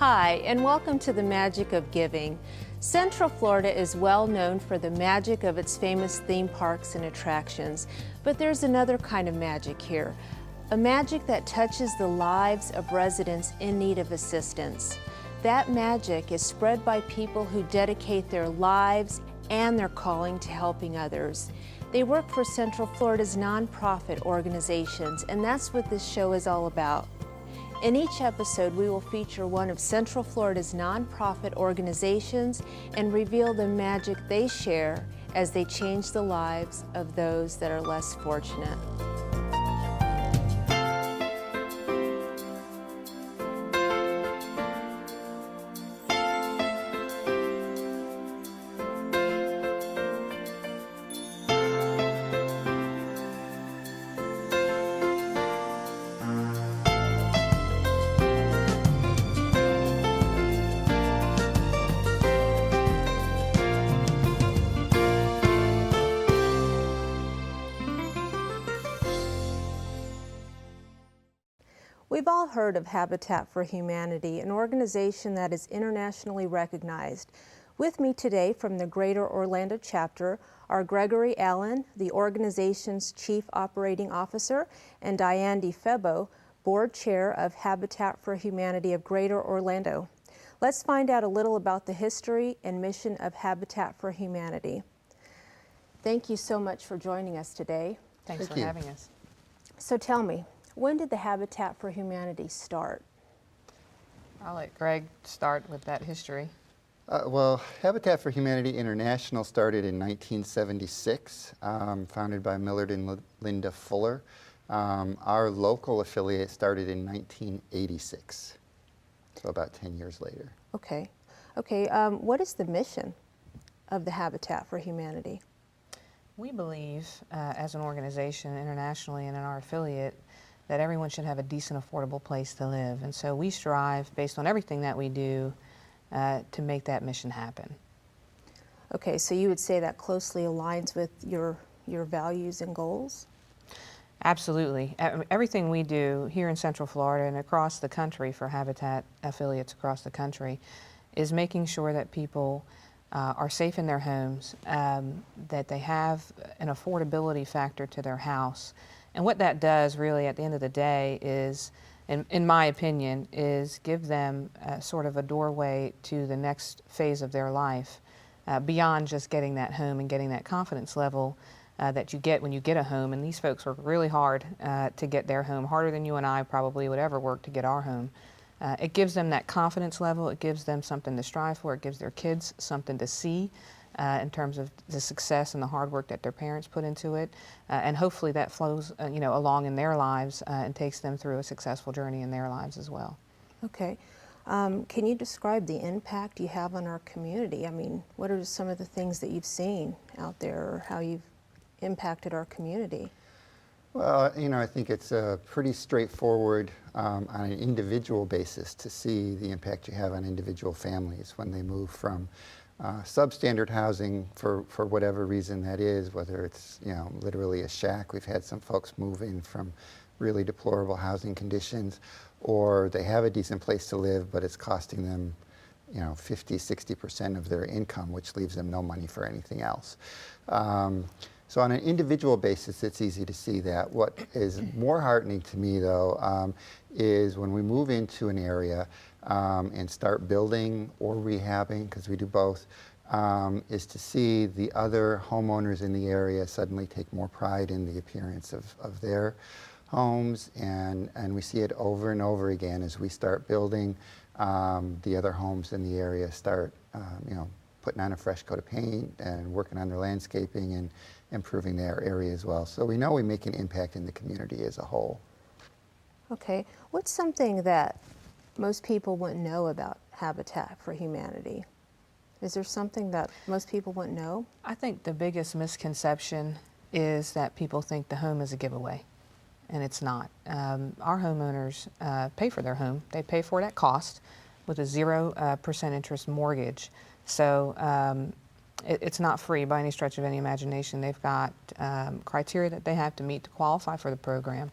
Hi, and welcome to the Magic of Giving. Central Florida is well known for the magic of its famous theme parks and attractions, but there's another kind of magic here, a magic that touches the lives of residents in need of assistance. That magic is spread by people who dedicate their lives and their calling to helping others. They work for Central Florida's nonprofit organizations, and that's what this show is all about. In each episode, we will feature one of Central Florida's nonprofit organizations and reveal the magic they share as they change the lives of those that are less fortunate. We've all heard of Habitat for Humanity, an organization that is internationally recognized. With me today from the Greater Orlando chapter are Gregory Allen, the organization's Chief Operating Officer, and Diane DeFebo, Board Chair of Habitat for Humanity of Greater Orlando. Let's find out a little about the history and mission of Habitat for Humanity. Thank you so much for joining us today. Thanks for having us. So tell me, when did the Habitat for Humanity start? I'll let Greg start with that history. Well, Habitat for Humanity International started in 1976, founded by Millard and Linda Fuller. Our local affiliate started in 1986, so about 10 years later. Okay. What is the mission of the Habitat for Humanity? We believe, as an organization internationally and in our affiliate, that everyone should have a decent, affordable place to live. And so we strive, based on everything that we do, to make that mission happen. Okay, so you would say that closely aligns with your values and goals? Absolutely. Everything we do here in Central Florida and across the country for Habitat affiliates across the country is making sure that people are safe in their homes, that they have an affordability factor to their house. And what that does really at the end of the day is, in my opinion, is give them sort of a doorway to the next phase of their life beyond just getting that home and getting that confidence level that you get when you get a home. And these folks work really hard to get their home, harder than you and I probably would ever work to get our home. It gives them that confidence level, it gives them something to strive for, it gives their kids something to see in terms of the success and the hard work that their parents put into it, and hopefully that flows along in their lives and takes them through a successful journey in their lives as well. Okay. Can you describe the impact you have on our community? I mean, what are some of the things that you've seen out there or how you've impacted our community? Well, I think it's pretty straightforward on an individual basis to see the impact you have on individual families when they move from substandard housing for whatever reason that is, whether it's literally a shack. We've had some folks move in from really deplorable housing conditions, or they have a decent place to live, but it's costing them 50–60% of their income, which leaves them no money for anything else. So on an individual basis, it's easy to see that. What is more heartening to me, though, is when we move into an area and start building or rehabbing, because we do both, is to see the other homeowners in the area suddenly take more pride in the appearance of their homes, and we see it over and over again as we start building. The other homes in the area start putting on a fresh coat of paint and working on their landscaping and improving their area as well. So we know we make an impact in the community as a whole. Okay. What's something that most people wouldn't know about Habitat for Humanity? Is there something that most people wouldn't know? I think the biggest misconception is that people think the home is a giveaway, and it's not. Our homeowners pay for their home. They pay for it at cost with a 0% interest mortgage. So it's not free by any stretch of any imagination. They've got criteria that they have to meet to qualify for the program.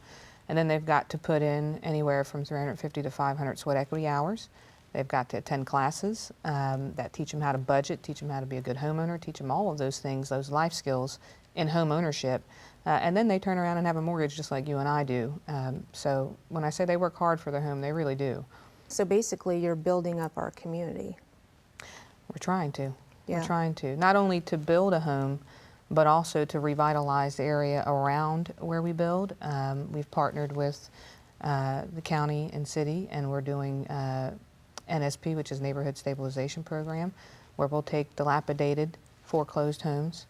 And then they've got to put in anywhere from 350 to 500 sweat equity hours. They've got to attend classes that teach them how to budget, teach them how to be a good homeowner, teach them all of those things, those life skills in home ownership. And then they turn around and have a mortgage just like you and I do. So when I say they work hard for their home, they really do. So basically, you're building up our community. We're trying to. Yeah. We're trying to. Not only to build a home, but also to revitalize the area around where we build. We've partnered with the county and city, and we're doing NSP, which is Neighborhood Stabilization Program, where we'll take dilapidated, foreclosed homes,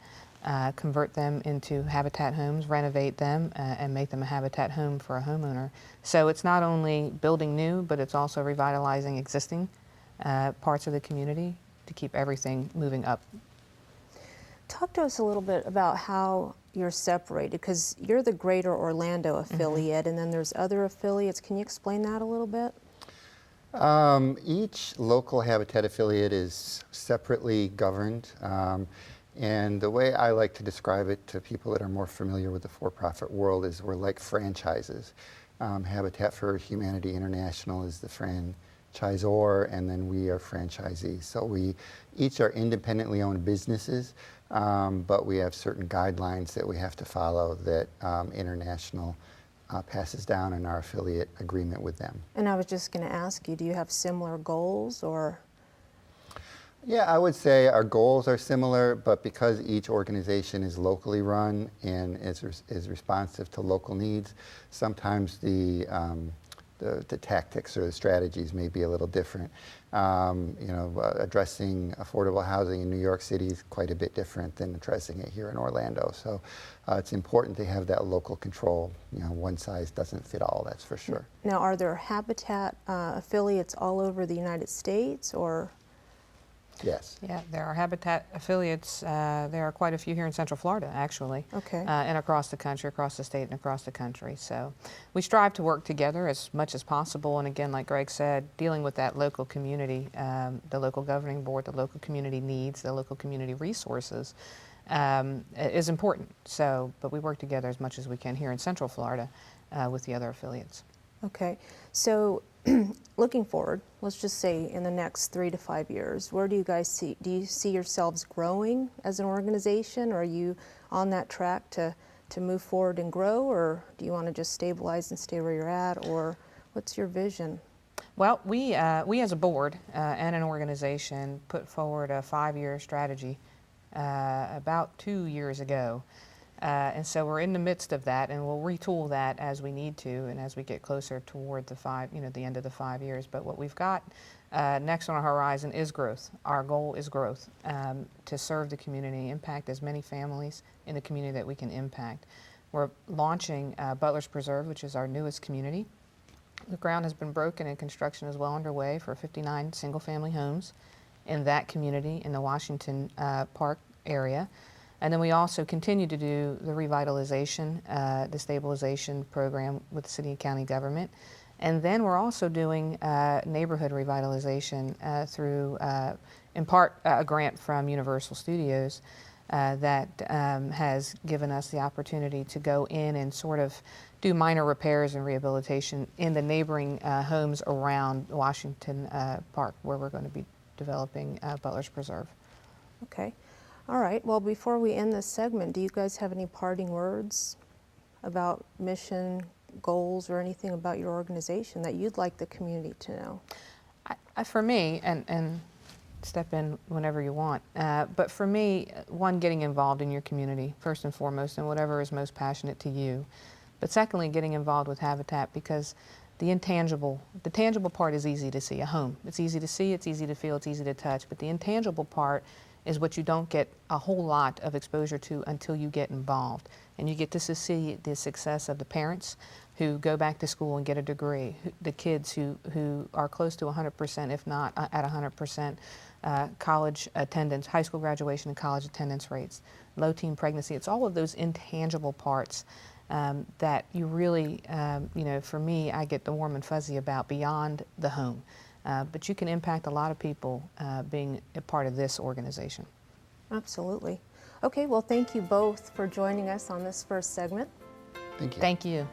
convert them into habitat homes, renovate them, and make them a habitat home for a homeowner. So it's not only building new, but it's also revitalizing existing parts of the community to keep everything moving up. Talk to us a little bit about how you're separated, because you're the Greater Orlando affiliate, and then there's other affiliates. Can you explain that a little bit? Each local habitat affiliate is separately governed, and the way I like to describe it to people that are more familiar with the for-profit world is we're like franchises. Habitat for Humanity International is the franchisor, and then we are franchisees. So we each are independently owned businesses, but we have certain guidelines that we have to follow that International passes down in our affiliate agreement with them. And I was just going to ask you, do you have similar goals, or? Yeah, I would say our goals are similar, but because each organization is locally run and is responsive to local needs, sometimes the tactics or the strategies may be a little different. Addressing affordable housing in New York City is quite a bit different than addressing it here in Orlando. So it's important to have that local control. One size doesn't fit all, that's for sure. Now, are there Habitat affiliates all over the United States, or? Yes. Yeah, there are Habitat affiliates. There are quite a few here in Central Florida, actually. Okay. And across the country, across the state, and across the country. So we strive to work together as much as possible. And again, like Greg said, dealing with that local community, the local governing board, the local community needs, the local community resources is important. So, but we work together as much as we can here in Central Florida with the other affiliates. Okay. So looking forward, let's just say in the next 3 to 5 years, where do you guys see, do you see yourselves growing as an organization? Or are you on that track to move forward and grow, or do you want to just stabilize and stay where you're at, or what's your vision? Well, we as a board and an organization put forward a 5-year strategy about 2 years ago. And so we're in the midst of that, and we'll retool that as we need to and as we get closer toward the end of the 5 years. But what we've got next on our horizon is growth. Our goal is growth, to serve the community, impact as many families in the community that we can impact. We're launching Butler's Preserve, which is our newest community. The ground has been broken and construction is well underway for 59 single-family homes in that community in the Washington Park area. And then we also continue to do the revitalization, the stabilization program with the city and county government. And then we're also doing neighborhood revitalization through, in part, a grant from Universal Studios that has given us the opportunity to go in and sort of do minor repairs and rehabilitation in the neighboring homes around Washington Park, where we're going to be developing Butler's Preserve. Okay. All right. Well, before we end this segment, do you guys have any parting words about mission, goals, or anything about your organization that you'd like the community to know? For me, and step in whenever you want, but for me, one, getting involved in your community, first and foremost, and whatever is most passionate to you. But secondly, getting involved with Habitat, because the tangible part is easy to see, a home. It's easy to see, it's easy to feel, it's easy to touch, but the intangible part is what you don't get a whole lot of exposure to until you get involved. And you get to see the success of the parents who go back to school and get a degree, the kids who are close to 100%, if not at 100%, college attendance, high school graduation and college attendance rates, low teen pregnancy. It's all of those intangible parts that you really, for me, I get the warm and fuzzy about beyond the home. But you can impact a lot of people being a part of this organization. Absolutely. Okay, well, thank you both for joining us on this first segment. Thank you. Thank you.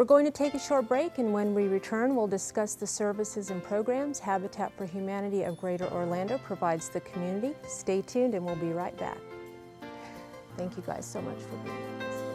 We're going to take a short break, and when we return, we'll discuss the services and programs Habitat for Humanity of Greater Orlando provides the community. Stay tuned, and we'll be right back. Thank you guys so much for being with us.